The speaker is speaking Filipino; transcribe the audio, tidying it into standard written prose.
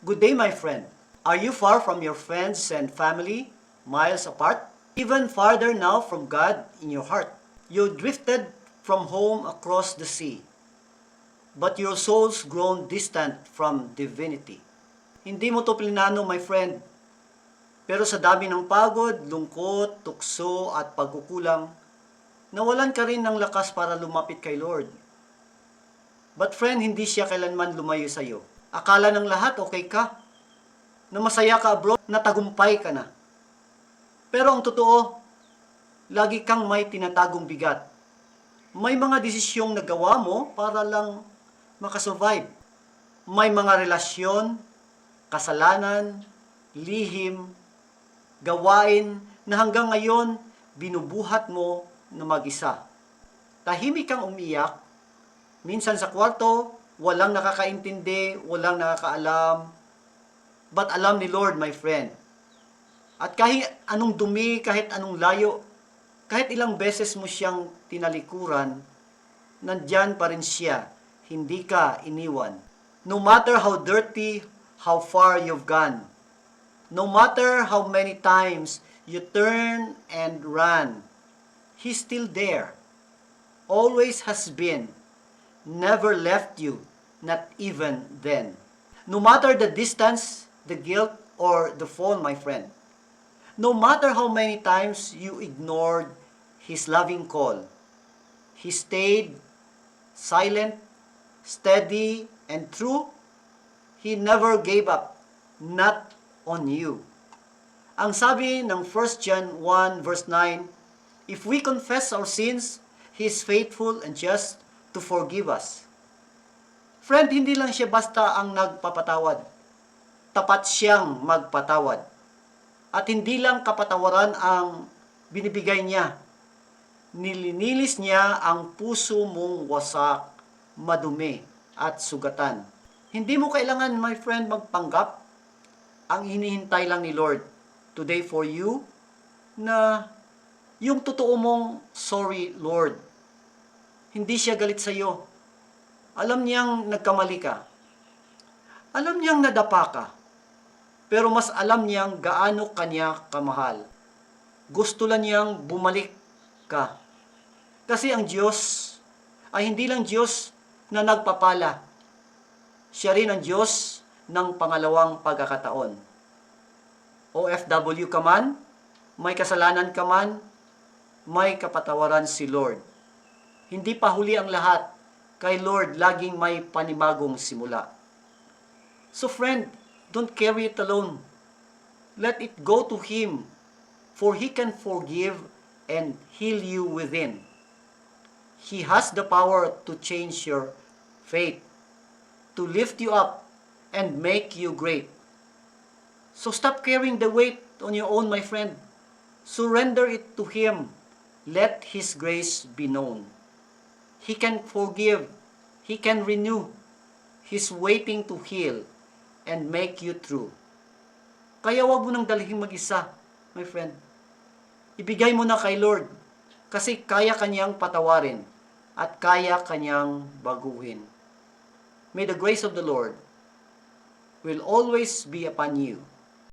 Good day, my friend. Are you far from your friends and family, miles apart? Even farther now from God in your heart. You drifted from home across the sea, but your soul's grown distant from divinity. Hindi mo to plinano, my friend, pero sa dami ng pagod, lungkot, tukso at pagkukulang, nawalan ka rin ng lakas para lumapit kay Lord. But friend, hindi siya kailanman lumayo sa iyo. Akala ng lahat okay ka, na masaya ka abroad, na tagumpay ka na. Pero ang totoo, lagi kang may tinatagong bigat. May mga desisyong nagawa mo para lang makasurvive. May mga relasyon, kasalanan, lihim, gawain na hanggang ngayon binubuhat mo na mag-isa. Tahimik kang umiyak, minsan sa kwarto, walang nakakaintindi, walang nakakaalam, but alam ni Lord, my friend. At kahit anong dumi, kahit anong layo, kahit ilang beses mo siyang tinalikuran, nandyan pa rin siya, hindi ka iniwan. No matter how dirty, how far you've gone, no matter how many times you turn and run, He's still there. Always has been. Never left you, not even then. No matter the distance, the guilt, or the fall, my friend. No matter how many times you ignored His loving call, He stayed silent, steady, and true. He never gave up, not on you. Ang sabi ng 1 John 1 verse 9, if we confess our sins, He is faithful and just to forgive us. Friend, hindi lang siya basta ang nagpapatawad. Tapat siyang magpatawad. At hindi lang kapatawaran ang binibigay niya. Nilinilis niya ang puso mong wasak, madumi, at sugatan. Hindi mo kailangan, my friend, magpanggap. Ang hinihintay lang ni Lord today for you na yung totoo mong sorry, Lord. Hindi siya galit sa iyo. Alam niyang nagkamali ka. Alam niyang nadapa ka. Pero mas alam niyang gaano kanya kamahal. Gusto lang niyang bumalik ka. Kasi ang Diyos ay hindi lang Diyos na nagpapala. Siya rin ang Diyos ng pangalawang pagkakataon. OFW ka man, may kasalanan ka man, may kapatawaran si Lord. Hindi pa huli ang lahat. Kay Lord, laging may panibagong simula. So friend, don't carry it alone. Let it go to Him, for He can forgive and heal you within. He has the power to change your fate, to lift you up, and make you great. So stop carrying the weight on your own, my friend. Surrender it to Him. Let His grace be known. He can forgive. He can renew. He's waiting to heal and make you true. Kaya wag mo nang dalhin mag-isa, my friend. Ibigay mo na kay Lord kasi kaya kanyang patawarin at kaya kanyang baguhin. May the grace of the Lord will always be upon you.